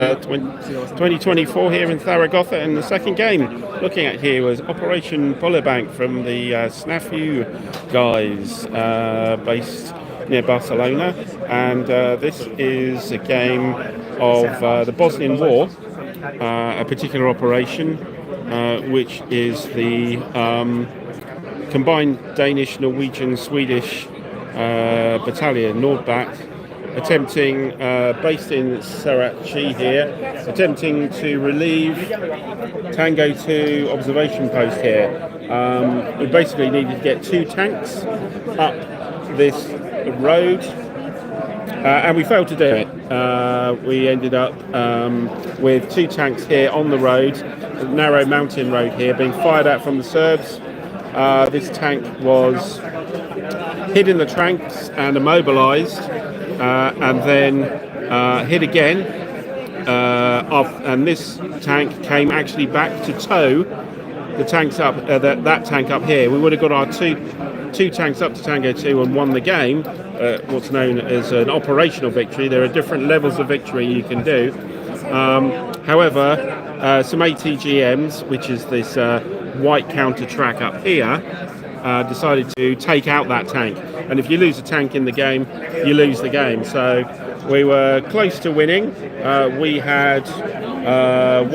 2024 here in Zaragoza, and the second game looking at here was Operation Bollebank from the Snafu guys based near Barcelona, and this is a game of the Bosnian War, a particular operation which is the combined Danish, Norwegian, Swedish battalion, Nordbat, attempting, based in Sarachi here, attempting to relieve Tango 2 observation post here. We basically needed to get 2 tanks up this road, and we failed to do it. We ended up with 2 tanks here on the road, a narrow mountain road here, being fired at from the Serbs. This tank was hit in the tracks and immobilized, and then hit again, and this tank came actually back to tow the tanks up, that tank up here. We would have got our two tanks up to Tango 2 and won the game, what's known as an operational victory. There are different levels of victory you can do. However, some ATGMs, which is this white counter track up here, decided to take out that tank. And if you lose a tank in the game, you lose the game. So we were close to winning. We had 4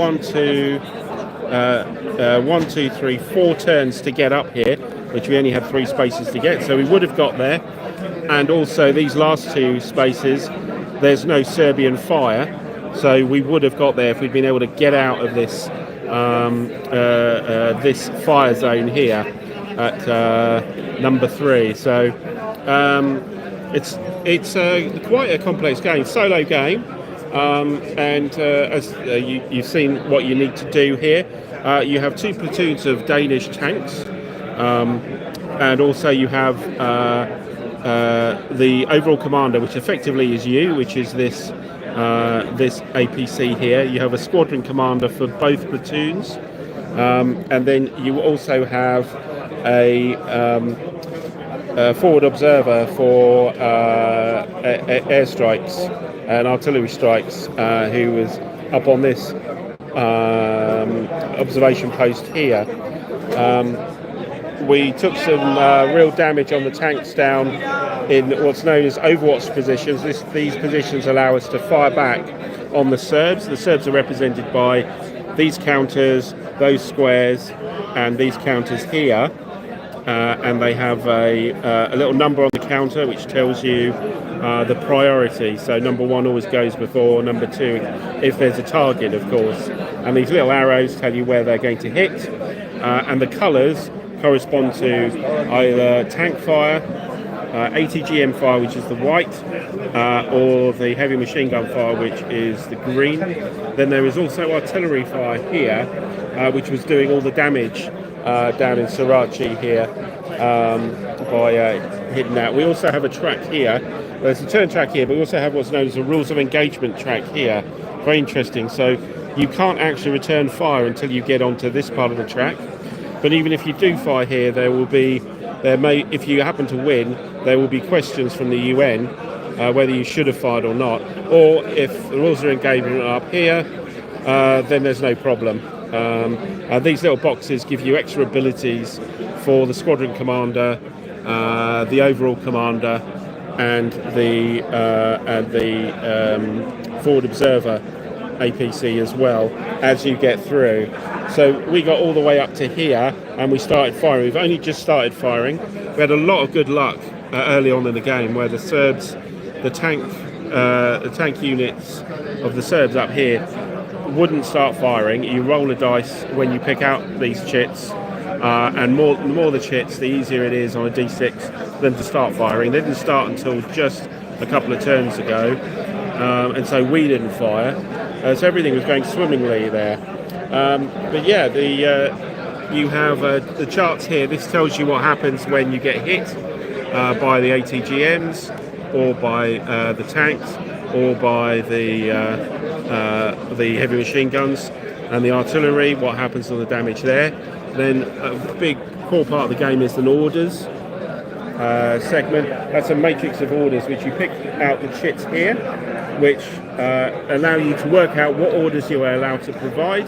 turns to get up here, which we only had 3 spaces to get. So we would have got there. And also these last 2 spaces, there's no Serbian fire. So we would have got there if we'd been able to get out of this this fire zone here at number 3. So it's quite a complex game, solo game, and as you've seen what you need to do here. You have 2 platoons of Danish tanks, and also you have the overall commander, which effectively is you, which is this APC here. You have a squadron commander for both platoons, and then you also have a forward observer for airstrikes and artillery strikes, who was up on this observation post here. We took some real damage on the tanks down in what's known as overwatch positions. These positions allow us to fire back on the Serbs. The Serbs are represented by these counters, those squares, and these counters here. And they have a little number on the counter which tells you the priority. So number 1 always goes before number 2, if there's a target, of course. And these little arrows tell you where they're going to hit. And the colours correspond to either tank fire, ATGM fire, which is the white, or the heavy machine gun fire, which is the green. Then there is also artillery fire here, which was doing all the damage down in Sarachi here, by hitting that. We also have a track here. There's a turn track here, but we also have what's known as a rules of engagement track here. Very interesting. So you can't actually return fire until you get onto this part of the track. But even if you do fire here, if you happen to win, there will be questions from the UN whether you should have fired or not. Or if the rules of engagement are up here, then there's no problem. These little boxes give you extra abilities for the squadron commander, the overall commander, and the forward observer APC as well as you get through. So we got all the way up to here and we started firing. We've only just started firing. We had a lot of good luck early on in the game where the Serbs, the tank units of the Serbs up here wouldn't start firing. You roll a dice when you pick out these chits, and the more the chits, the easier it is on a d6 for them to start firing. They didn't start until just a couple of turns ago, and so we didn't fire. So everything was going swimmingly there. But yeah, you have the charts here. This tells you what happens when you get hit by the ATGMs, or by the tanks, or by the heavy machine guns and the artillery, what happens on the damage there. Then a big core part of the game is an orders segment. That's a matrix of orders which you pick out the chits here, which allow you to work out what orders you are allowed to provide.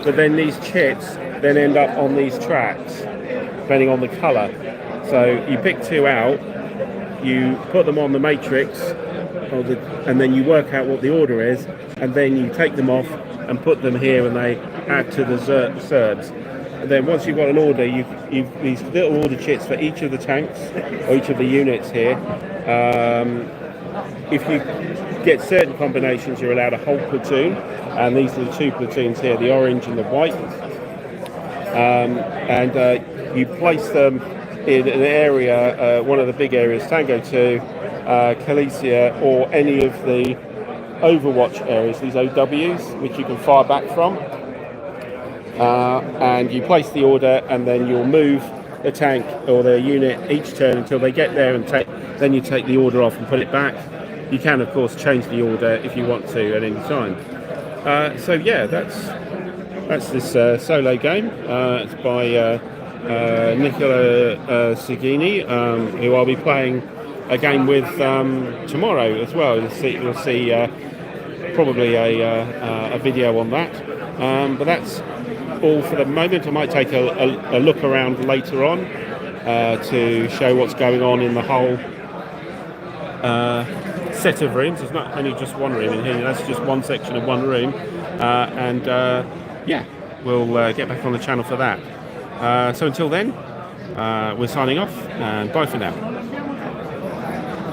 But then these chits then end up on these tracks, depending on the colour. So you pick 2 out, you put them on the matrix, and then you work out what the order is, and then you take them off and put them here, and they add to the serbs. And then once you've got an order, you've these little order chits for each of the tanks or each of the units here. If you get certain combinations, you're allowed a whole platoon, and these are the 2 platoons here, the orange and the white. And you place them in an area, one of the big areas, Tango 2, Calicia, or any of the Overwatch areas, these OWs, which you can fire back from. And you place the order, and then you'll move the tank or the unit each turn until they get there, and then you take the order off and put it back. You can, of course, change the order if you want to at any time. So yeah, that's this solo game. It's by Nicola Segini, who I'll be playing a game with tomorrow as well. You'll see probably a video on that. But that's all for the moment. I might take a look around later on to show what's going on in the whole set of rooms. There's not only just one room in here, that's just one section of one room. Yeah, we'll get back on the channel for that. So until then, we're signing off, and bye for now.